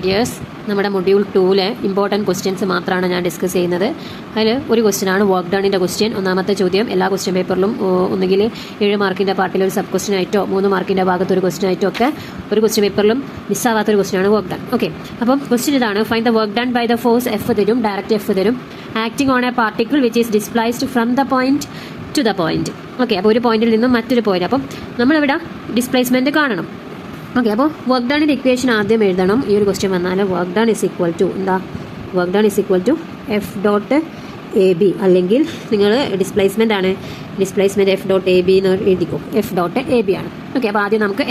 Yes, നമ്മുടെ module 2-ലെ important questions മാത്രമാണ് ഞാൻ ഡിസ്കസ് ചെയ്യുന്നത്. അതിൽ ഒരു ക്വസ്റ്റ്യനാണ് വർക്ക് ഡണിൻ്റെ ക്വസ്റ്റ്യൻ. ഒന്നാമത്തെ ചോദ്യം എല്ലാ ക്വസ്റ്റ്യൻ പേപ്പറിലും ഒന്നുകിൽ 7 മാർക്കിൻ്റെ പാർട്ടിൽ ഒരു സബ് ക്വസ്റ്റ്യൻ ആയിട്ടോ 3 മാർക്കിൻ്റെ ഭാഗത്ത് ഒരു ക്വസ്റ്റ്യൻ ആയിട്ടോ ഒക്കെ ഒരു ക്വസ്റ്റ്യൻ പേപ്പറിലും മിസ്സാവാത്തൊരു ക്വസ്റ്റ്യനാണ് വർക്ക് ഡൺ. ഓക്കെ, അപ്പം ക്വസ്റ്റ്യൻ ഇതാണ്: find the work done by the force F തരും, ഡയറക്റ്റ് എഫ് തരും, acting on a particle which is displaced from the point to the point. Okay, അപ്പോൾ ഒരു പോയിന്റിൽ നിന്നും മറ്റൊരു പോയിന്റ്. അപ്പം നമ്മളിവിടെ ഡിസ്പ്ലേസ്മെൻറ്റ് കാണണം. ഓക്കെ, അപ്പോൾ വർക്ക് ഡണിൻ്റെ ഇക്വേഷൻ ആദ്യം എഴുതണം. ഈ ഒരു ക്വസ്റ്റ്യൻ വന്നാൽ work done is equal to എന്താ? Work done is equal to F dot A B, അല്ലെങ്കിൽ നിങ്ങൾ ഡിസ്പ്ലേസ്മെൻ്റ് ആണ്, displacement F dot A B എന്ന് എഴുതിക്കോ. എഫ് ഡോട്ട് എ ബി ആണ്. ഓക്കെ, അപ്പോൾ ആദ്യം നമുക്ക്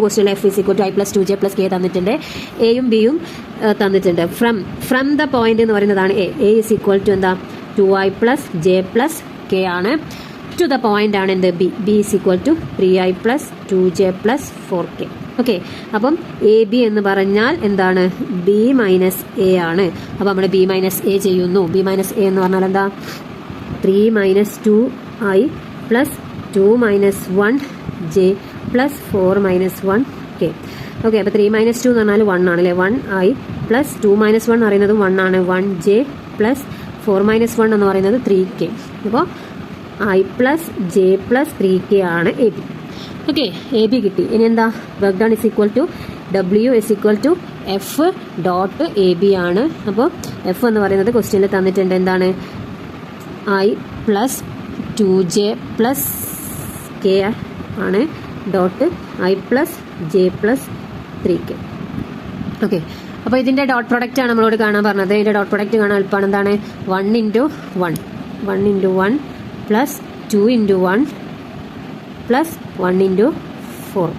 ക്വസ്റ്റ്യനിൽ F is equal to I+2J + K തന്നിട്ടുണ്ട്, എയും ബിയും തന്നിട്ടുണ്ട്. ഫ്രം ദ പോയിന്റ് എന്ന് പറയുന്നതാണ് എ ഇസ് ഈക്വൽ ടു എന്താ? 2I + J + K ആണ്. ടു ദ പോയിന്റ് ആണ് എന്ത്? B is equal to 3I + 2J + 4K. Okay, അപ്പം എ ബി എന്ന് പറഞ്ഞാൽ എന്താണ്? B - A ആണ്. അപ്പോൾ നമ്മൾ B - A ചെയ്യുന്നു. B - A എന്ന് പറഞ്ഞാൽ എന്താ? 3 - 2I + 2 - 1J + 4 - 1K. ഓക്കെ, അപ്പോൾ 3 - 2 എന്ന് പറഞ്ഞാൽ 1 ആണ് അല്ലേ? 1I + 2 - 1 എന്ന് പറയുന്നത് 1 ആണ്. 1J + 4 - 1 എന്ന് പറയുന്നത് 3K. അപ്പോൾ I + J + 3K ആണ് A B. Okay, A B കിട്ടി. ഇനി എന്താ? Work done is equal to W is equal to F dot A B ആണ്. അപ്പോൾ എഫ് എന്ന് പറയുന്നത് ക്വസ്റ്റ്യനിൽ തന്നിട്ടുണ്ട്. എന്താണ്? I + 2J + K ആണ്, dot I + J + 3K. Okay, അപ്പോൾ ഇതിൻ്റെ ഡോട്ട് പ്രൊഡക്റ്റ് ആണ് നമ്മളോട് കാണാൻ പറഞ്ഞത്. ഇതിൻ്റെ ഡോട്ട് പ്രൊഡക്റ്റ് കാണാൻ എളുപ്പമാണ്. എന്താണ്? 1 × 1 + 2 × 1 + 1 × 4.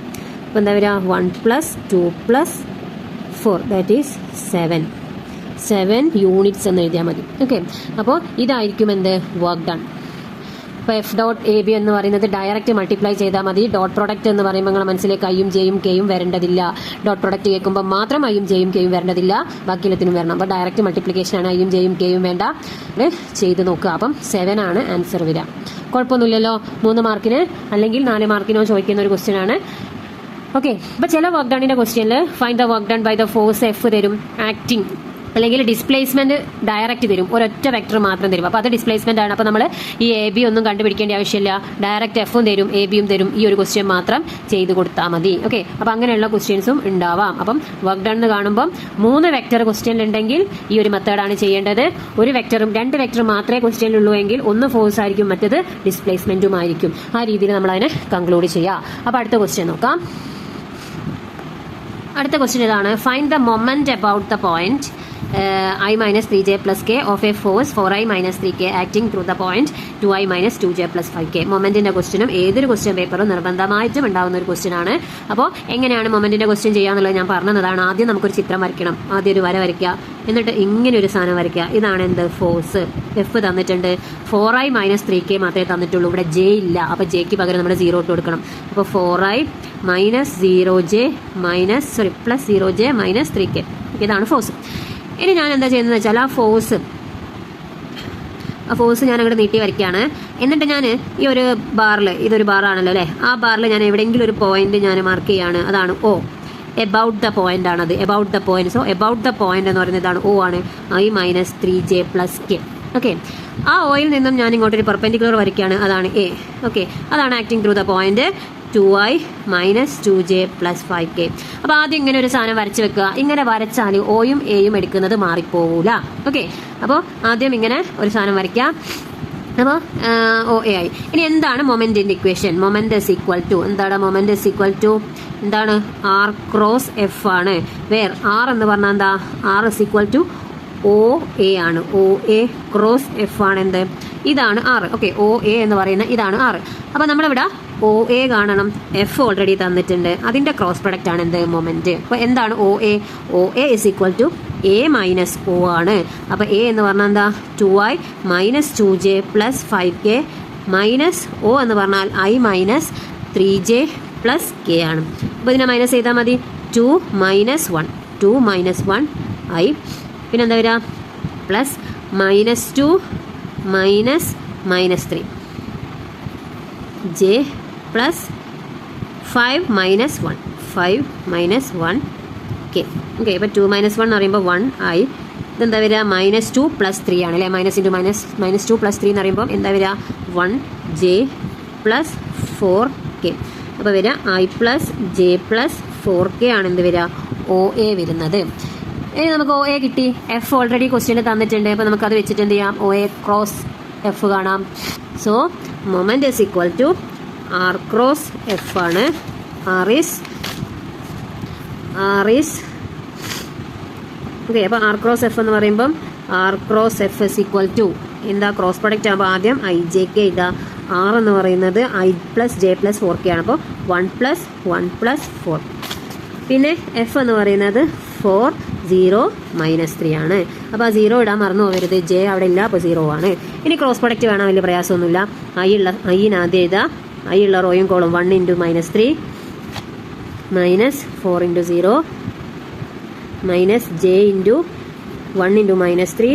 അപ്പോൾ എന്താ വരിക? 1 + 2 + 4 ദാറ്റ് ഈസ് 7 യൂണിറ്റ്സ് എന്ന് എഴുതിയാൽ മതി. ഓക്കെ, അപ്പോൾ ഇതായിരിക്കും എന്ത്? Work done. അപ്പോൾ എഫ് ഡോട്ട് എ ബി എന്ന് പറയുന്നത് ഡയറക്റ്റ് മൾട്ടിപ്ലൈ ചെയ്താൽ മതി. ഡോട്ട് പ്രൊഡക്റ്റ് എന്ന് പറയുമ്പോൾ നിങ്ങളുടെ മനസ്സിലേക്ക് ഐയും ജെയും കെയും വരേണ്ടതില്ല. ഡോട്ട് പ്രൊഡക്റ്റ് കേൾക്കുമ്പോൾ മാത്രം ഐയും ജെയും കെയും വരേണ്ടതില്ല, ബാക്കിയെല്ലാത്തിനും വരണം. അപ്പോൾ ഡയറക്റ്റ് മൾട്ടിപ്ലിക്കേഷനാണ്. ഐയും ജെയും കെയും വേണ്ട, ചെയ്ത് നോക്കുക. അപ്പം 7 ആണ് ആൻസർ വരിക. കുഴപ്പമൊന്നുമില്ലല്ലോ. 3 മാർക്കിന് അല്ലെങ്കിൽ 4 മാർക്കിനോ ചോദിക്കുന്ന ഒരു ക്വസ്റ്റ്യൻ ആണ്. ഓക്കെ, അപ്പോൾ ചില വർക്ക് ഡണിൻ്റെ ക്വസ്റ്റ്യനിൽ find the work done by the force F തരും, ആക്ടിങ് അല്ലെങ്കിൽ ഡിസ്പ്ലേസ്മെന്റ് ഡയറക്റ്റ് തരും, ഒരൊറ്റ വെക്ടർ മാത്രം തരും. അപ്പോൾ അത് ഡിസ്പ്ലേസ്മെന്റ് ആണ്. അപ്പോൾ നമ്മൾ ഈ എ ബി ഒന്നും കണ്ടുപിടിക്കേണ്ട ആവശ്യമില്ല. ഡയറക്റ്റ് എഫും തരും, എ ബിയും തരും. ഈ ഒരു ക്വസ്റ്റ്യൻ മാത്രം ചെയ്ത് കൊടുത്താൽ മതി. ഓക്കെ, അപ്പോൾ അങ്ങനെയുള്ള ക്വസ്റ്റ്യൻസും ഉണ്ടാവാം. അപ്പം വർക്ക് ഡൺ എന്ന് കാണുമ്പം 3 വെക്ടർ ക്വസ്റ്റ്യനിലുണ്ടെങ്കിൽ ഈ ഒരു മെത്തേഡാണ് ചെയ്യേണ്ടത്. 1 വെക്ടറും 2 വെക്ടറും മാത്രമേ ക്വസ്റ്റ്യനിലുള്ളൂ എങ്കിൽ ഒന്ന് ഫോഴ്സ് ആയിരിക്കും, മറ്റത് ഡിസ്പ്ലേസ്മെന്റും ആയിരിക്കും. ആ രീതിയിൽ നമ്മൾ അതിനെ കൺക്ലൂഡ് ചെയ്യാം. അപ്പോൾ അടുത്ത ക്വസ്റ്റ്യൻ നോക്കാം. അടുത്ത ക്വസ്റ്റ്യൻ ഇതാണ്: find the moment about the point I - 3J + K of a force 4I - 3K acting through the point 2I - 2J + 5K. മൊമെന്റിന്റെ ക്വസ്റ്റ്യനും ഏതൊരു ക്വസ്റ്റ്യൻ പേപ്പറും നിർബന്ധമായിട്ടും ഉണ്ടാകുന്ന ഒരു ക്വസ്റ്റ്യൻ ആണ്. അപ്പോൾ എങ്ങനെയാണ് മൊമെന്റിന്റെ ക്വസ്റ്റ്യൻ ചെയ്യാന്നുള്ളത് ഞാൻ പറഞ്ഞതാണ്. ആദ്യം നമുക്കൊരു ചിത്രം വരയ്ക്കണം. ആദ്യം ഒരു വര വരയ്ക്കുക, എന്നിട്ട് ഇങ്ങനെ ഒരു സാധനം വരയ്ക്കുക. ഇതാണ് എന്ത്? ഫോഴ്സ്. എഫ് തന്നിട്ടുണ്ട്. 4I - 3K മാത്രമേ തന്നിട്ടുള്ളൂ. ഇവിടെ ജെ ഇല്ല. അപ്പോൾ ജെക്ക് പകരം നമ്മൾ 0 ഇട്ട് കൊടുക്കണം. അപ്പോൾ 4I - 0J + 0J - 3K. ഇതാണ് ഫോഴ്സ്. ഇനി ഞാൻ എന്താ ചെയ്യുന്നത് വെച്ചാൽ ആ ഫോഴ്സ് ഞാൻ അങ്ങോട്ട് നീട്ടി വരയ്ക്കുകയാണ്. എന്നിട്ട് ഞാൻ ഈ ഒരു ബാറിൽ, ഇതൊരു ബാറാണല്ലോ അല്ലേ, ആ ബാറിൽ ഞാൻ എവിടെയെങ്കിലും ഒരു പോയിന്റ് ഞാൻ മാർക്ക് ചെയ്യാണ്. അതാണ് O. എബൌട്ട് ദ പോയിന്റ് ആണത്. About the point. So about the point എന്ന് പറയുന്നത് ഇതാണ് O ആണ്. I - 3J + K. ഓക്കെ, ആ ഓയിൽ നിന്നും ഞാൻ ഇങ്ങോട്ടൊരു പെർപെൻഡിക്കുലർ വരയ്ക്കുകയാണ്. അതാണ് A. ഓക്കെ, അതാണ് acting through the point 2I - 2J + 5K. അപ്പോൾ ആദ്യം ഇങ്ങനെ ഒരു സാധനം വരച്ച് വെക്കുക. ഇങ്ങനെ വരച്ചാൽ ഓയും എയും എടുക്കുന്നത് മാറിപ്പോകൂല. ഓക്കെ, അപ്പോൾ ആദ്യം ഇങ്ങനെ ഒരു സാധനം വരയ്ക്കുക. അപ്പോൾ OA ആയി. ഇനി എന്താണ് മൊമെന്റിന്റെ equation? Moment is equal to എന്താണ്? മൊമെന്റ് ഇസ് ഈക്വൽ ടു എന്താണ്? R × F ആണ്. വേർ R എന്ന് പറഞ്ഞാൽ എന്താ? R is equal to OA ആണ്. OA × F ആണ് എന്ത്? ഇതാണ് R. ഓക്കെ, OA എന്ന് പറയുന്ന ഇതാണ് R. അപ്പോൾ നമ്മളിവിടെ OA കാണണം. എഫ് ഓൾറെഡി തന്നിട്ടുണ്ട്. അതിൻ്റെ ക്രോസ് പ്രൊഡക്റ്റ് ആണ് എന്ത്? മൊമെന്റ്. അപ്പോൾ എന്താണ് OA? OA is equal to A - O ആണ്. അപ്പോൾ A എന്ന് പറഞ്ഞാൽ എന്താ? 2I - 2J + 5K minus O എന്ന് പറഞ്ഞാൽ I - 3J + K ആണ്. അപ്പോൾ ഇതിനെ മൈനസ് ചെയ്താൽ മതി. 2 - 1 I. പിന്നെ എന്താ വരിക? +-2 -3 J + 5 - 1 K. ഓക്കെ. ഇപ്പോൾ 2 - 1 എന്ന് പറയുമ്പോൾ 1 ആയി. ഇതെന്താ വരിക? -2 + 3 ആണ് അല്ലേ? -2 + 3 എന്ന് പറയുമ്പോൾ എന്താ വരിക? 1j + 4k. അപ്പോൾ വരിക i + j + 4k ആണ് എന്ത് വരിക? OA വരുന്നത്. ഇനി നമുക്ക് OA കിട്ടി. F ഓൾറെഡി ക്വസ്റ്റ്യനിൽ തന്നിട്ടുണ്ട്. അപ്പോൾ നമുക്കത് വെച്ചിട്ട് എന്ത് ചെയ്യാം? OA ക്രോസ് F കാണാം. So moment is equal to R cross F ആണ്. R is okay. അപ്പോൾ R ക്രോസ് F എന്ന് പറയുമ്പം R cross F is equal to എന്താ? ക്രോസ് പ്രൊഡക്റ്റ് ആകുമ്പോൾ ആദ്യം IJK ഇതാ. R എന്ന് പറയുന്നത് i + j + 4k ആണ്. അപ്പോൾ 1 + 1 + 4. പിന്നെ F എന്ന് പറയുന്നത് 4 0 -3 ആണ്. അപ്പോൾ ആ 0 ഇടാൻ മറന്നു പോകരുത്. j അവിടെ ഇല്ല, അപ്പോൾ 0 ആണ്. ഇനി ക്രോസ് പ്രൊഡക്റ്റ് വേണം, വലിയ പ്രയാസമൊന്നുമില്ല. ഐനാദ്യം എഴുതാ. ഐ ഉള്ള റോയും കോളും 1 × -3 -4 × 0 - j × 1 × -3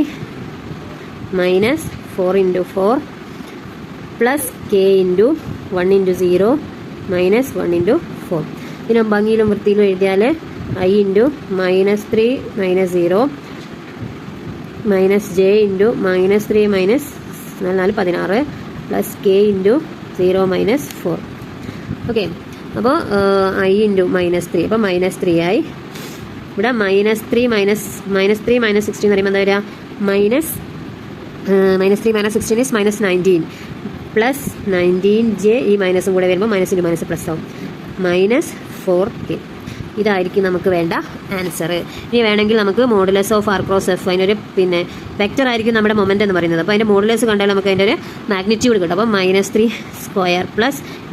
-4 × 4 + k × 1 × 0 -1 × 4. ഇതിനെ ഭംഗിയിലും വൃത്തിയിലും എഴുതിയാൽ I × -3 - 0 - j × -3 - 4 16 + k × 0 - 4. ഓക്കെ. അപ്പോൾ I × -3. അപ്പോൾ -3 ആയി. ഇവിടെ -3 - 16 എന്ന് പറയുമ്പോൾ എന്താ വരിക? -3 - 16 is -19 + 19j. ഈ മൈനസും കൂടെ വരുമ്പോൾ -∗ പ്ലസ് ആവും. -4k. ഇതായിരിക്കും നമുക്ക് വേണ്ട ആൻസർ. ഇനി വേണമെങ്കിൽ നമുക്ക് modulus of R cross F, അതിനൊരു പിന്നെ വെക്റ്റർ ആയിരിക്കും നമ്മുടെ മൊമെന്റ് എന്ന് പറയുന്നത്. അപ്പോൾ അതിൻ്റെ മോഡുലസ് കണ്ടാൽ നമുക്ക് അതിൻ്റെ ഒരു മാഗ്നിറ്റ്യൂഡ് കിട്ടും. അപ്പോൾ -3² +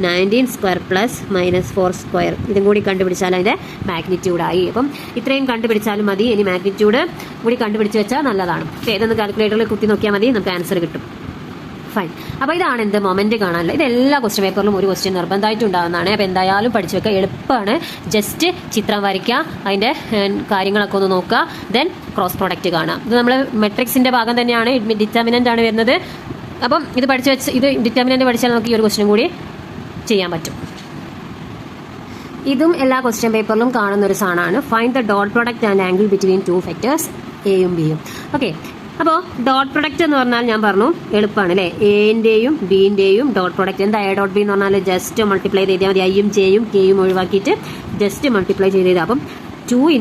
19² + -4². ഇതും കൂടി കണ്ടുപിടിച്ചാൽ അതിൻ്റെ മാഗ്നിറ്റ്യൂഡായി. അപ്പം ഇത്രയും കണ്ടുപിടിച്ചാലും മതി. ഇനി മാഗ്നിറ്റ്യൂഡ് കൂടി കണ്ടുപിടിച്ച് വെച്ചാൽ നല്ലതാണ്. ഏതൊന്ന് കാൽക്കുലേറ്ററിൽ കുത്തി നോക്കിയാൽ മതി, നമുക്ക് ആൻസർ കിട്ടും. ഫൈൻ. അപ്പോൾ ഇതാണ് എന്ത്? മൊമെന്റ് കാണാനല്ല. ഇത് എല്ലാ ക്വസ്റ്റ്യൻ പേപ്പറിലും ഒരു ക്വസ്റ്റ്യൻ നിർബന്ധമായിട്ട് ഉണ്ടാകുന്നതാണ്. അപ്പോൾ എന്തായാലും പഠിച്ചു വെക്കുക. എളുപ്പമാണ്. ജസ്റ്റ് ചിത്രം വരയ്ക്കുക, അതിൻ്റെ കാര്യങ്ങളൊക്കെ ഒന്ന് നോക്കുക, ദെൻ ക്രോസ് പ്രൊഡക്റ്റ് കാണാം. ഇത് നമ്മൾ മെട്രിക്സിൻ്റെ ഭാഗം തന്നെയാണ്. ഡിറ്റർമിനൻ്റ് ആണ് വരുന്നത്. അപ്പം ഇത് പഠിച്ച് വെച്ച് ഇത് ഡിറ്റർമിനൻ്റ് പഠിച്ചാൽ നമുക്ക് ഈ ഒരു ക്വസ്റ്റ്യൻ കൂടി ചെയ്യാൻ പറ്റും. ഇതും എല്ലാ ക്വസ്റ്റ്യൻ പേപ്പറിലും കാണുന്ന ഒരു സാധനമാണ്. Find the dot product and angle between 2 vectors എയും ബിയും. ഓക്കെ. അപ്പോൾ ഡോട്ട് പ്രൊഡക്റ്റ് എന്ന് പറഞ്ഞാൽ ഞാൻ പറഞ്ഞു എളുപ്പമാണ് അല്ലേ? എൻ്റെയും ബിൻ്റെയും ഡോട്ട് പ്രൊഡക്റ്റ് എന്താ? A ഡോട്ട് ബി എന്ന് പറഞ്ഞാൽ ജസ്റ്റ് മൾട്ടിപ്ലൈ ചെയ്താൽ മതി. ഐയും ജെയും കെയും ഒഴിവാക്കിയിട്ട് ജസ്റ്റ് മൾട്ടിപ്ലൈ ചെയ്താൽ. അപ്പം 2 ×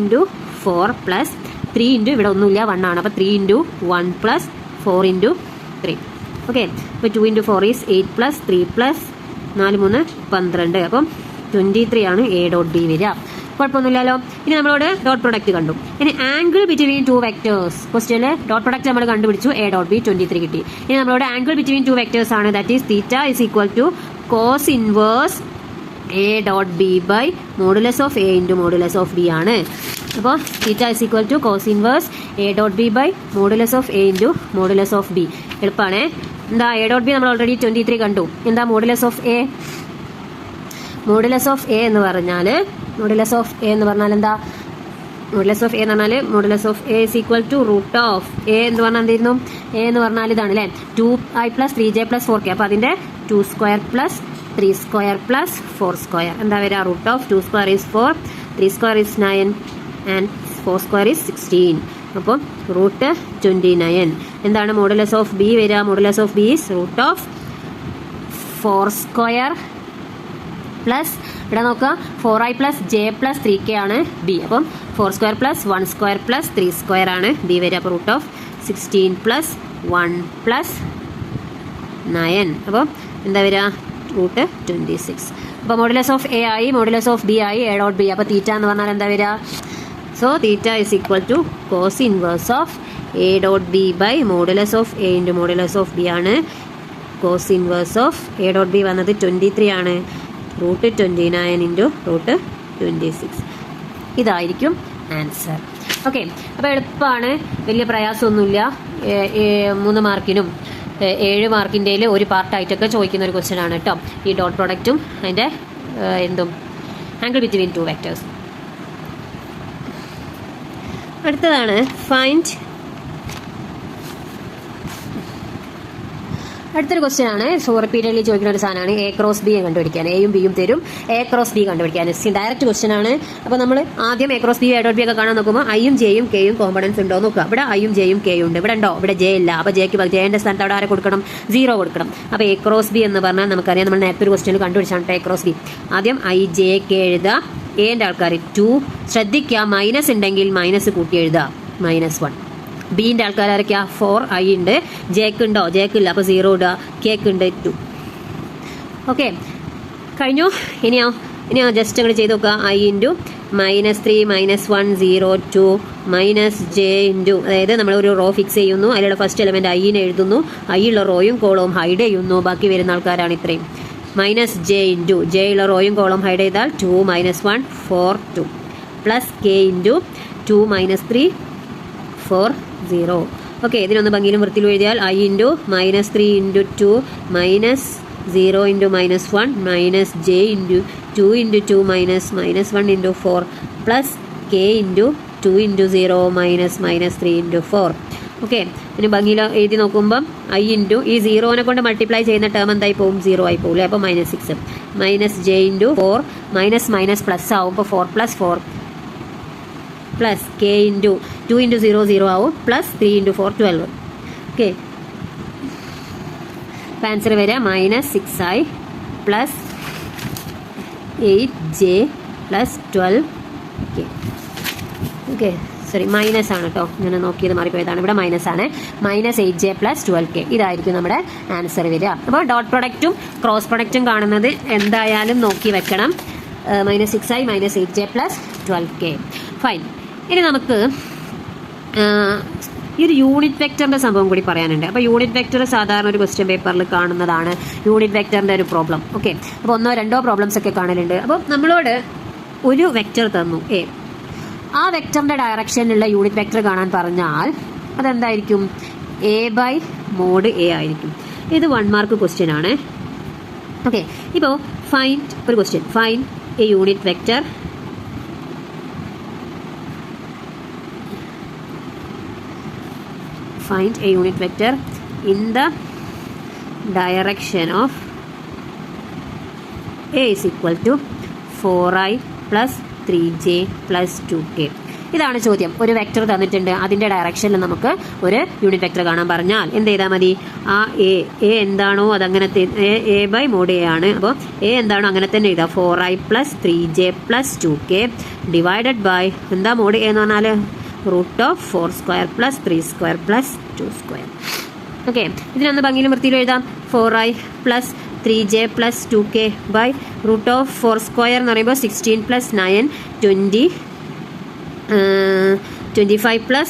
4 + 3 × ഇവിടെ ഒന്നുമില്ല, 1 ആണ്. അപ്പോൾ 3 × 1 + 4 × 3. ഓക്കെ. അപ്പോൾ 2 × 4 is 8 + 3 + 4 3 12. അപ്പം 23 ആണ് A ഡോട്ട് ബി വരിക. കുഴപ്പമൊന്നുമില്ലല്ലോ. ഇനി നമ്മളോട് ഡോട്ട് പ്രൊഡക്റ്റ് കണ്ടു. ഇനി ആംഗിൾ ബിറ്റ്വീൻ 2 വെക്ടേഴ്സ്. ക്വസ്റ്റ്യനിൽ ഡോട്ട് പ്രൊഡക്റ്റ് നമ്മൾ കണ്ടുപിടിച്ചു. A ഡോട്ട് ബി 23 കിട്ടി. ഇനി നമ്മളോട് ആംഗിൾ ബിറ്റ്വീൻ 2 വെക്ടേഴ്സ് ആണ്. That is θ is equal to cos inverse A dot B by modulus of A × modulus of B ആണ്. അപ്പോൾ θ is equal to cos inverse A dot B by modulus of A × modulus of B. എളുപ്പമാണ്. എന്താ? A dot B നമ്മൾ already 23 കണ്ടു. എന്താ modulus of A? Modulus of A എന്ന് പറഞ്ഞാൽ എന്താ? മോഡുലസ് ഓഫ് A എന്ന് പറഞ്ഞാൽ modulus of A is equal to root of A എന്ന് പറഞ്ഞാൽ എന്തായിരുന്നു? A എന്ന് പറഞ്ഞാൽ ഇതാണ് അല്ലേ? 2i + 3j + 4k. അപ്പോൾ അതിൻ്റെ 2² + 3² + 4². എന്താ വരിക? √2 2² is 4, 3² is 9 and 4² is 16. അപ്പോൾ √29. എന്താണ് മോഡുലസ് ഓഫ് B വരിക? Modulus of B is √4² plus ഇവിടെ നോക്കുക 4i + j + 3k ആണ് B. അപ്പം 4² + 1² + 3² ആണ് B വരിക. അപ്പോൾ √16 + 1 + 9. അപ്പോൾ എന്താ വരിക? √26. അപ്പോൾ മോഡുലസ് ഓഫ് A ആയി, മോഡുലസ് ഓഫ് B ആയി, A ഡോട്ട് ബി. അപ്പോൾ തീറ്റ എന്ന് പറഞ്ഞാൽ എന്താ വരിക? So theta is equal to cos inverse of A dot B by modulus of A × modulus of B ആണ്. cos inverse of A dot B വന്നത് 23 ആണ്. √29 × √26. ഇതായിരിക്കും ആൻസർ. ഓക്കെ. അപ്പോൾ എളുപ്പമാണ്, വലിയ പ്രയാസമൊന്നുമില്ല. 3 മാർക്കിനും 7 മാർക്കിൻ്റെയിൽ ഒരു പാർട്ടായിട്ടൊക്കെ ചോദിക്കുന്ന ഒരു ക്വസ്റ്റ്യൻ ആണ് കേട്ടോ. ഈ ഡോട്ട് പ്രൊഡക്റ്റും അതിൻ്റെ ആംഗിൾ ബിറ്റ്വീൻ 2 വെക്ടേഴ്സ്. അടുത്തതാണ് ഫൈൻഡ് അടുത്തൊരു ക്വസ്റ്റ്യൻ ആണ്. സോ റിപ്പീറ്റഡ്ലി ചോദിക്കുന്ന ഒരു സാധനമാണ് എ ക്രോസ് ബി കണ്ടുപിടിക്കാൻ. എയും ബിയും തരും, എ ക്രോസ് ബി കണ്ടുപിടിക്കാൻ. ഡയറക്റ്റ് ക്വസ്റ്റ്യൻ ആണ്. അപ്പോൾ നമ്മൾ ആദ്യം A cross B A dot B ഒക്കെ കാണാൻ നോക്കുമ്പോൾ ഐയും ജെയും കെയും കോമ്പണൻസ് ഉണ്ടോ നോക്കുക. ഇവിടെ ഐയും ജെയും കെയും ഉണ്ട്. ഇവിടെ ഉണ്ടോ? ഇവിടെ ജെ ഇല്ല. അപ്പോൾ ജെന്റെ സ്ഥാനത്ത് അവിടെ ആരെ കൊടുക്കണം? 0 കൊടുക്കണം. അപ്പോൾ എ ക്രോസ് ബി എന്ന് പറഞ്ഞാൽ നമുക്കറിയാം, നമ്മൾ നേരത്തെ ഒരു ക്വസ്റ്റ്യൻ കണ്ടുപിടിച്ചാണ് എ ക്രോസ് ബി. ആദ്യം ഐ ജെ കെ എഴുതുക. എൻ്റെ ആൾക്കാർ 2. ശ്രദ്ധിക്കുക, മൈനസ് ഉണ്ടെങ്കിൽ മൈനസ് കൂട്ടി എഴുതുക, -1. ബീൻ്റെ ആൾക്കാരൊക്കെയാ 4 ഐ ഉണ്ട്. ജെക്ക് ഉണ്ടോ? ജെക്ക് ഇല്ല, അപ്പോൾ 0 ഇടുക. കേക്ക് ഉണ്ട് 2. ഓക്കെ, കഴിഞ്ഞു. ഇനിയോ ജസ്റ്റ് അങ്ങോട്ട് ചെയ്ത് നോക്കുക. I into -3 -1 0 2 minus J into, അതായത് നമ്മൾ ഒരു റോ ഫിക്സ് ചെയ്യുന്നു. അതിലുള്ള ഫസ്റ്റ് എലമെൻറ്റ് ഐനെ എഴുതുന്നു. ഐ ഉള്ള റോയും കോളവും ഹൈഡ് ചെയ്യുന്നു. ബാക്കി വരുന്ന ആൾക്കാരാണ് ഇത്രയും. മൈനസ് ജെ ഇൻറ്റു ജെ ഉള്ള റോയും കോളം ഹൈഡ് ചെയ്താൽ 2 -1 4 2 പ്ലസ് കെ ഇൻറ്റു 2 -3 4 0. ഓക്കെ, ഇതിനൊന്ന് ഭംഗിയിലും വൃത്തിയിലും എഴുതിയാൽ I into -3 into 2 -0 into -1 minus J into 2 into 2 -1 into 4 plus K into 2 into 0 -3 into 4. Okay, ഇനി ഭംഗിയിൽ എഴുതി നോക്കുമ്പം ഐ ഇൻറ്റു ഈ 0നെ കൊണ്ട് മൾട്ടിപ്ലൈ ചെയ്യുന്ന ടേം എന്തായി പോകും? 0 ആയി പോകില്ലേ? അപ്പോൾ -6 minus J into 4 minus plus ആവും. അപ്പോൾ 4 + 4 പ്ലസ് കെ ഇൻറ്റു 2 ഇൻറ്റു 0 0 ആവും പ്ലസ് 3 ഇൻറ്റു 4 12. ഓക്കെ, അപ്പോൾ ആൻസർ വരിക -6i plus 8j plus 12k. Okay, sorry, minus ആണ് കേട്ടോ, ഞാൻ നോക്കിയത് മാറിപ്പോയതാണ്. ഇവിടെ മൈനസ് ആണ്. -8j പ്ലസ് 12k ഇതായിരിക്കും നമ്മുടെ ആൻസർ വരിക. അപ്പോൾ ഡോട്ട് പ്രൊഡക്റ്റും ക്രോസ് പ്രൊഡക്റ്റും കാണുന്നത് എന്തായാലും നോക്കി വെക്കണം. -6i -8j plus 12k. Fine. ഇനി നമുക്ക് ഈ ഒരു യൂണിറ്റ് വെക്ടറിൻ്റെ സംഭവം കൂടി പറയാനുണ്ട്. അപ്പോൾ യൂണിറ്റ് വെക്ടർ സാധാരണ ഒരു ക്വസ്റ്റ്യൻ പേപ്പറിൽ കാണുന്നതാണ് യൂണിറ്റ് വെക്ടറിൻ്റെ ഒരു പ്രോബ്ലം. ഓക്കെ, അപ്പോൾ 1-2 പ്രോബ്ലംസ് ഒക്കെ കാണലുണ്ട്. അപ്പോൾ നമ്മളോട് ഒരു വെക്ടർ തന്നു എ. ആ വെക്ടറിൻ്റെ ഡയറക്ഷനിലുള്ള യൂണിറ്റ് വെക്ടർ കാണാൻ പറഞ്ഞാൽ അതെന്തായിരിക്കും? a/mod a ആയിരിക്കും. ഇത് 1 മാർക്ക് ക്വസ്റ്റ്യൻ ആണ്. ഓക്കെ, ഇപ്പോൾ ഒരു question find a unit vector find a unit vector in the direction of a is equal to 4i plus 3j plus 2k. ഇതാണ് ചോദ്യം. ഒരു വെക്ടർ തന്നിട്ടുണ്ട്, അതിൻ്റെ ഡയറക്ഷനിൽ നമുക്ക് ഒരു യൂണിറ്റ് വെക്ടർ കാണാൻ പറഞ്ഞാൽ എന്ത് ചെയ്താൽ മതി? ആ എ എന്താണോ അതങ്ങനത്തെ a/mod a ആണ്. അപ്പോൾ എ എന്താണോ അങ്ങനെ തന്നെ എഴുതാം. 4i plus 3j plus 2k divided by എന്താ മോഡ് എ എന്ന് പറഞ്ഞാൽ √4² plus 3² plus 2². ഓക്കെ, ഇതിനൊന്ന് ഭംഗിയിലും വൃത്തിയിലും എഴുതാം. 4i plus 3j plus 2k by √4² എന്ന് പറയുമ്പോൾ 16 plus 9 20 25 plus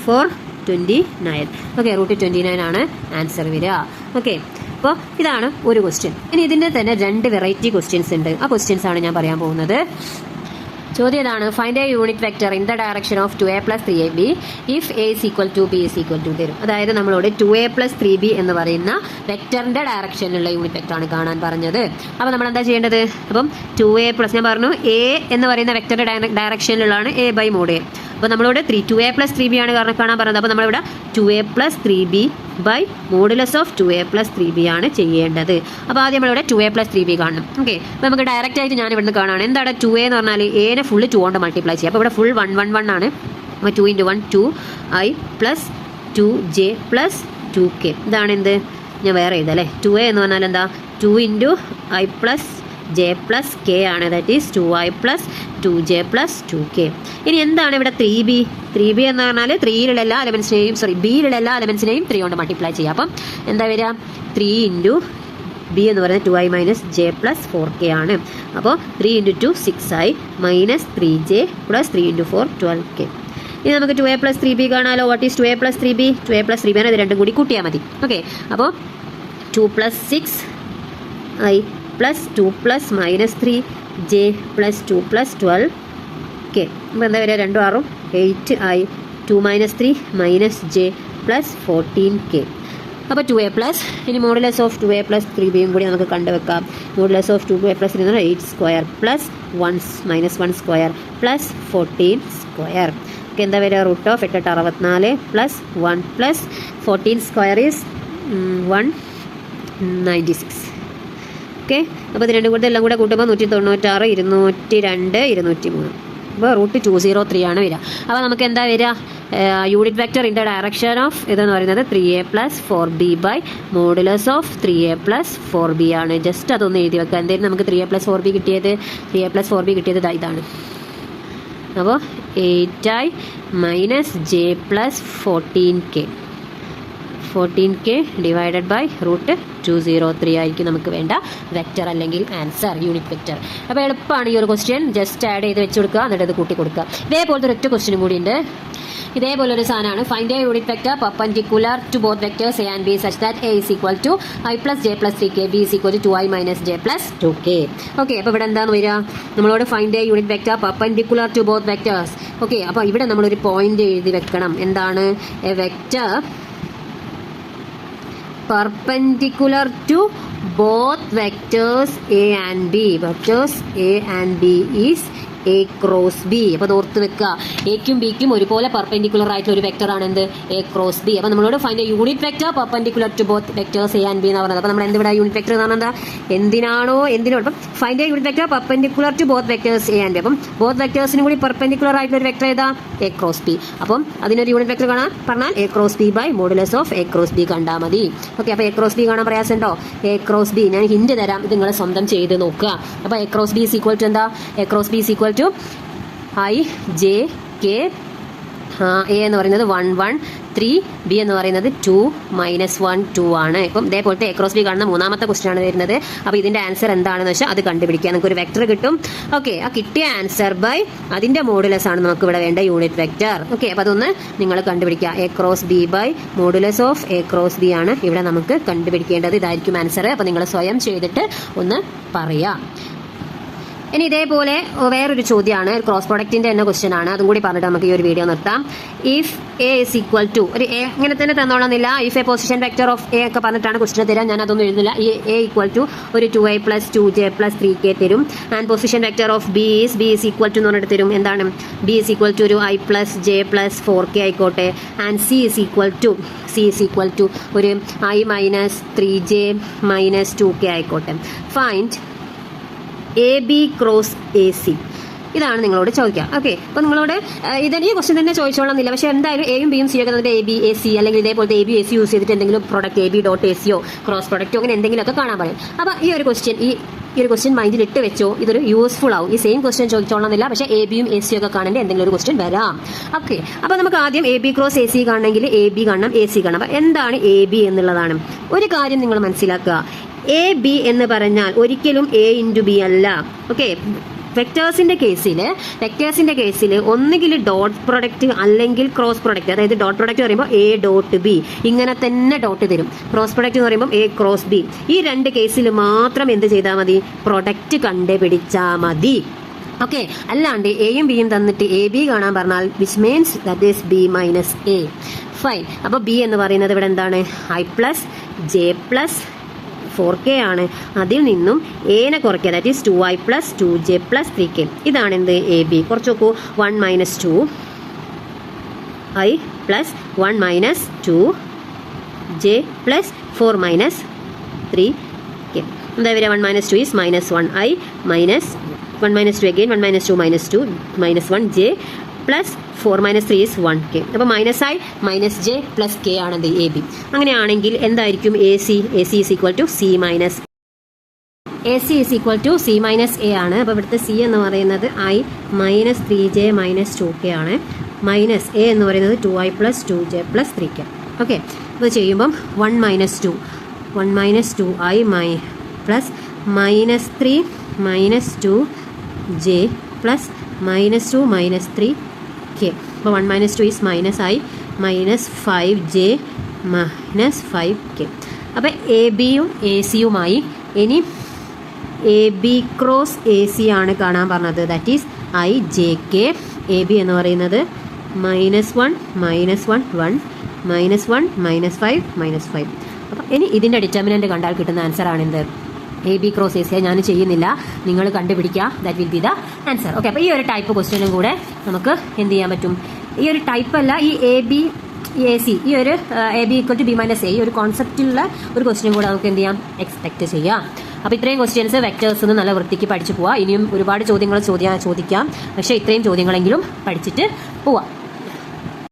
4 29. ഓക്കെ, √29 ആണ് ആൻസർ വരിക. ഓക്കെ, അപ്പോൾ ഇതാണ് ഒരു ക്വസ്റ്റ്യൻ. ഇനി ഇതിൻ്റെ തന്നെ 2 വെറൈറ്റി ക്വസ്റ്റ്യൻസ് ഉണ്ട്. ആ ക്വസ്റ്റ്യൻസ് ആണ് ഞാൻ പറയാൻ പോകുന്നത്. ചോദ്യം ഇതാണ്: find a unit vector in the direction of 2a plus 3b if a is equal to b is equal to തരും. അതായത് നമ്മളോട് 2a plus 3b എന്ന് പറയുന്ന വെക്ടറിന്റെ ഡയറക്ഷനിലുള്ള യൂണിറ്റ് വെക്ടർ ആണ് കാണാൻ പറഞ്ഞത്. അപ്പോൾ നമ്മൾ എന്താ ചെയ്യേണ്ടത്? അപ്പം 2a plus ഞാൻ പറഞ്ഞു a എന്ന് പറയുന്ന വെക്ടറിന്റെ ഡയറക്ഷനിലുള്ളതാണ് a/mod a. അപ്പോൾ നമ്മളോട് 2a plus 3b ആണ് കാണാൻ പറഞ്ഞത്. അപ്പോൾ നമ്മളിവിടെ 2a plus 3b by modulus of 2a plus 3b ആണ് ചെയ്യേണ്ടത്. അപ്പോൾ ആദ്യം നമ്മളിവിടെ 2a plus 3b കാണണം. ഓക്കെ, അപ്പോൾ നമുക്ക് ഡയറക്റ്റ് ആയിട്ട് ഞാൻ ഇവിടുന്ന് കാണാണ്. എന്താണ് 2a എന്ന് പറഞ്ഞാൽ എനെ ഫുള്ള് 2 കൊണ്ട് മൾട്ടിപ്ലൈ ചെയ്യുക. അപ്പോൾ ഇവിടെ ഫുൾ 1 1 1 ആണ്. അപ്പോൾ 2 × 1 2i plus 2j plus 2k. ഇതാണ് എന്ത്? ഞാൻ വേറെ എഴുതാം അല്ലേ. 2a എന്ന് പറഞ്ഞാൽ എന്താ? 2 × i plus j plus k ആണ്. That is 2i plus 2j plus 2k. ഇനി എന്താണ് ഇവിടെ 3b? 3b എന്ന് പറഞ്ഞാൽ 3യിലുള്ള എല്ലാ എലമെൻസിനെയും ബിയിലുള്ള എല്ലാ എലമെൻസിനെയും 3 കൊണ്ട് മൾട്ടിപ്ലൈ ചെയ്യുക. അപ്പം എന്താ വരിക? 3 × b എന്ന് പറയുന്നത് 2i minus j plus 4k ആണ്. അപ്പോൾ 3 × 2 6i minus 3j plus 3 × 4 12k. ഇനി നമുക്ക് 2a പ്ലസ് 3b കാണാമല്ലോ. What is 2a plus 3b? 2a plus 3b ആണ്. ഇത് രണ്ടും കൂടി കൂട്ടിയാൽ മതി. ഓക്കെ, അപ്പോൾ 2 plus 6i plus 2 plus minus 3j plus 2 plus 12k. അപ്പോൾ എന്താ വരിക? 2 6 8i 2 minus 3 minus j plus 14k. അപ്പോൾ 2a പ്ലസ്, ഇനി മോഡുലസ് ഓഫ് 2a പ്ലസ് 3bയും കൂടി നമുക്ക് കണ്ടുവെക്കാം. മോഡുലസ് ഓഫ് 2a പ്ലസ് 3 എന്ന് പറഞ്ഞാൽ 8² പ്ലസ് 1 മൈനസ് 1² പ്ലസ് 14². ഓക്കെ, എന്താ വരിക? √8 64 പ്ലസ് 1 പ്ലസ് 14² ഈസ് 1 96. ഓക്കെ, അപ്പോൾ ഇത് രണ്ടും കൂടെ എല്ലാം കൂടെ കൂട്ടുമ്പോൾ 196, 202, 203. അപ്പോൾ റൂട്ട് 203 ആണ് വരിക. അപ്പോൾ നമുക്ക് എന്താ വരിക? Unit vector in the direction of ഇതെന്ന് പറയുന്നത് 3a + 4b by modulus of 3a + 4b ആണ്. ജസ്റ്റ് അതൊന്ന് എഴുതി വെക്കുക. എന്തായാലും നമുക്ക് 3a + 4b കിട്ടിയത് 3a + 4b കിട്ടിയത് ഇതാണ്. അപ്പോൾ 8i - j + 14k divided by root 203 ആയിരിക്കും നമുക്ക് വേണ്ട വെക്റ്റർ അല്ലെങ്കിൽ ആൻസർ, യൂണിറ്റ് വെക്റ്റർ. അപ്പോൾ എളുപ്പമാണ് ഈ ഒരു ക്വസ്റ്റ്യൻ. ജസ്റ്റ് ആഡ് ചെയ്ത് വെച്ച് കൊടുക്കുക, എന്നിട്ട് ഇത് കൂട്ടി കൊടുക്കുക. ഇതേപോലത്തെ ഒരൊറ്റ ക്വസ്റ്റ്യനും കൂടി ഉണ്ട്. ഇതേപോലെ ഒരു സാധനമാണ്. Find a unit vector perpendicular to both vectors a and b such that a is equal to i + j + 3k, b is equal to 2i - j + 2k. ഓക്കെ, അപ്പോൾ ഇവിടെ എന്താണ് വരിക? നമ്മളോട് find a unit vector perpendicular to both vectors. Okay, അപ്പോൾ ഇവിടെ നമ്മളൊരു point എഴുതി വെക്കണം. എന്താണ്? A vector perpendicular to both vectors a and b. Vectors a and b is a cross b. അപ്പോൾ ഓർത്ത് വെക്കുക, എക്കും ബിക്കും ഒരുപോലെ പെർപെൻഡിക്കുലർ ആയിട്ടുള്ള ഒരു വെക്ടർ ആണ് എന്ത്? a cross b. അപ്പോൾ നമ്മളോട് find a unit vector perpendicular to both vectors a and b എന്ന് പറയുന്നത്. അപ്പോൾ നമ്മൾ എന്തിവിടെ യൂണിറ്റ് വെക്ടർ എന്ന് പറഞ്ഞാൽ എന്തിനോ അപ്പം find a unit vector perpendicular to both vectors a and b. അപ്പം ബോത്ത് വെക്ടേഴ്സിനും കൂടി പെർപെൻഡിക്കുലർ ആയിട്ടുള്ള ഒരു വെക്ടർ ഏതാ? a cross b. അപ്പം അതിനൊരു യൂണിറ്റ് വെക്ടർ കാണാൻ പറഞ്ഞാൽ a cross b by modulus of a cross b കണ്ടാൽ മതി. ഓക്കെ, അപ്പോൾ a cross b കാണാൻ പ്രയാസമുണ്ടോ? a cross b ഞാൻ ഹിന്റ് തരാം, ഇത് നിങ്ങൾ സ്വന്തം ചെയ്ത് നോക്കുക. അപ്പോൾ a cross b is equal to എന്താ? a cross b is equal to i j k, a എന്ന് പറയുന്നത് 1 1 3, b എന്ന് പറയുന്നത് 2 - 1 2 ആണ്. ഇപ്പം ഇതേപോലത്തെ a cross b കാണുന്ന മൂന്നാമത്തെ ക്വസ്റ്റ്യൻ ആണ് വരുന്നത്. അപ്പോൾ ഇതിന്റെ ആൻസർ എന്താണെന്ന് വെച്ചാൽ അത് കണ്ടുപിടിക്കുക. നമുക്ക് ഒരു വെക്ടർ കിട്ടും. ഓക്കെ, ആ കിട്ടിയ ആൻസർ ബൈ അതിന്റെ മോഡുലസ് ആണ് നമുക്ക് ഇവിടെ വേണ്ട യൂണിറ്റ് വെക്ടർ. ഓക്കെ, അപ്പോൾ അതൊന്ന് നിങ്ങൾ കണ്ടുപിടിക്കുക. a cross b by modulus of a cross b ആണ് ഇവിടെ നമുക്ക് കണ്ടുപിടിക്കേണ്ടത്. ഇതായിരിക്കും ആൻസർ. അപ്പോൾ നിങ്ങൾ സ്വയം ചെയ്തിട്ട് ഒന്ന് പറയാം. ഇനി ഇതേപോലെ വേറൊരു ചോദ്യമാണ്, ക്രോസ് പ്രൊഡക്റ്റിന്റെ തന്നെ ക്വസ്റ്റ്യൻ ആണ്. അതും കൂടി പറഞ്ഞിട്ട് നമുക്ക് ഈ ഒരു വീഡിയോ നിർത്താം. If A is equal to ഒരു എ ഇങ്ങനെ തന്നെ തന്നോളന്നില്ല. If A position vector of A ഒക്കെ പറഞ്ഞിട്ടാണ് ക്വസ്റ്റ്യൻ തരാം. ഞാൻ അതൊന്നും എഴുതുന്നില്ല. ഈ എ ഈക്വൽ ടു ഒരു 2i + 2j + 3k തരും. And position vector of B is equal to എന്ന് പറഞ്ഞിട്ട് തരും. എന്താണ്? ബി ഈസ് ഈക്വൽ ടു ഒരു i + j + 4k ആയിക്കോട്ടെ. And C is equal to ഒരു i - 3j - 2k ആയിക്കോട്ടെ. Find A B cross A C. ഇതാണ് നിങ്ങളോട് ചോദിക്കുക. ഓക്കെ, അപ്പോൾ നിങ്ങളോട് ഇതന്നെ ക്വസ്റ്റ്യൻ തന്നെ ചോദിച്ചോളന്നില്ല. പക്ഷേ എന്തായാലും എയും ബിയും സി ഒക്കെ തന്നിട്ട് എ ബി എ സി അല്ലെങ്കിൽ ഇതേപോലത്തെ A B A C use ചെയ്തിട്ട് എന്തെങ്കിലും product A B dot A സിയോ ക്രോസ് പ്രോഡക്റ്റോ അങ്ങനെ എന്തെങ്കിലുമൊക്കെ കാണാൻ പറയും. അപ്പോൾ ഈ ഒരു ക്വസ്റ്റ്യൻ മൈൻഡിൽ ഇട്ട് വെച്ചോ. ഇതൊരു യൂസ്ഫുൾ ആവും. ഈ സെയിം ക്വസ്റ്റ്യൻ ചോദിച്ചോളന്നില്ല, പക്ഷേ എ ബിയും എ സിയും ഒക്കെ കാണേണ്ട എന്തെങ്കിലും ഒരു ക്വസ്റ്റ്യൻ വരാം. ഓക്കെ, അപ്പോൾ നമുക്ക് ആദ്യം A B cross A C കാണണമെങ്കിൽ എ ബി കാണണം, എ സി കാണണം. അപ്പോൾ എന്താണ് എ ബി എന്നുള്ളതാണ് ഒരു കാര്യം നിങ്ങൾ മനസ്സിലാക്കുക. എ ബി എന്ന് പറഞ്ഞാൽ ഒരിക്കലും എ ഇൻറ്റു ബി അല്ല. ഓക്കെ, വെക്ടേഴ്സിന്റെ കേസിൽ ഒന്നുകിൽ ഡോട്ട് പ്രൊഡക്റ്റ് അല്ലെങ്കിൽ ക്രോസ് പ്രൊഡക്റ്റ്. അതായത് ഡോട്ട് പ്രൊഡക്റ്റ് പറയുമ്പോൾ എ ഡോട്ട് ബി ഇങ്ങനെ തന്നെ ഡോട്ട് തരും. ക്രോസ് പ്രൊഡക്റ്റ് എന്ന് പറയുമ്പോൾ എ ക്രോസ് ബി. ഈ രണ്ട് കേസിൽ മാത്രം എന്ത് ചെയ്താൽ മതി? പ്രൊഡക്റ്റ് കണ്ടുപിടിച്ചാൽ മതി. ഓക്കെ, അല്ലാണ്ട് എയും ബിയും തന്നിട്ട് എ ബി കാണാൻ പറഞ്ഞാൽ which means that is B minus A. Fine. അപ്പോൾ ബി എന്ന് പറയുന്നത് ഇവിടെ എന്താണ്? i + j + 4k ആണ്. അതിൽ നിന്നും എനെ കുറയ്ക്കുക. That is 2i + 2j + 3k. ഇതാണ് എന്ത്? A B. കുറച്ച് നോക്കൂ. 1 - 2i + 1 - 2j + 4 - 3k. എന്താ വരിക? 1 - 2 is -1i minus 1 - 2 again 1 - 2 -2 -1j + 4 - 3 is 1k. അപ്പോൾ -i - j + k ആണെന്ത്? A B. അങ്ങനെയാണെങ്കിൽ എന്തായിരിക്കും A C? A C is equal to c - a ആണ്. അപ്പോൾ ഇവിടുത്തെ സി എന്ന് പറയുന്നത് i - 3j - 2k ആണ്. മൈനസ് എ എന്ന് പറയുന്നത് 2i + 2j + 3k. ഓക്കെ, അപ്പോൾ ചെയ്യുമ്പം 1 - 2i plus -3 - 2j plus -2 - 3k. അപ്പോൾ 1 - 2 is -i -5j -5k. അപ്പോൾ എ ബിയും എ സിയുമായി ഇനി A B cross A C ആണ് കാണാൻ പറഞ്ഞത്. That is i j k. A B എന്ന് പറയുന്നത് -1 -1 1 -1 -5 -5. അപ്പം ഇനി ഇതിൻ്റെ ഡിറ്റർമിനൻ്റ് കണ്ടാൽ കിട്ടുന്ന ആൻസർ ആണെന്ത്? A B cross A C. ഞാൻ ചെയ്യുന്നില്ല, നിങ്ങൾ കണ്ടുപിടിക്കുക. That will be the answer. Okay, അപ്പോൾ ഈ ഒരു ടൈപ്പ് ക്വസ്റ്റ്യനും കൂടെ നമുക്ക് എന്ത് ചെയ്യാൻ പറ്റും? ഈ ഒരു ടൈപ്പ് അല്ല, ഈ എ ബി എ സി ഈ ഒരു A B equal to B minus A ഈ ഒരു കോൺസെപ്റ്റിലുള്ള ഒരു ക്വസ്റ്റ്യൻ കൂടെ നമുക്ക് എന്ത് ചെയ്യാം എക്സ്പെക്ട് ചെയ്യാം. അപ്പോൾ ഇത്രയും ക്വസ്റ്റ്യൻസ് വെക്ടേഴ്സ് നല്ല വൃത്തിക്ക് പഠിച്ചു പോവാം. ഇനിയും ഒരുപാട് ചോദ്യങ്ങൾ ചോദിക്കാം, പക്ഷേ ഇത്രയും ചോദ്യങ്ങളെങ്കിലും പഠിച്ചിട്ട് പോവാം.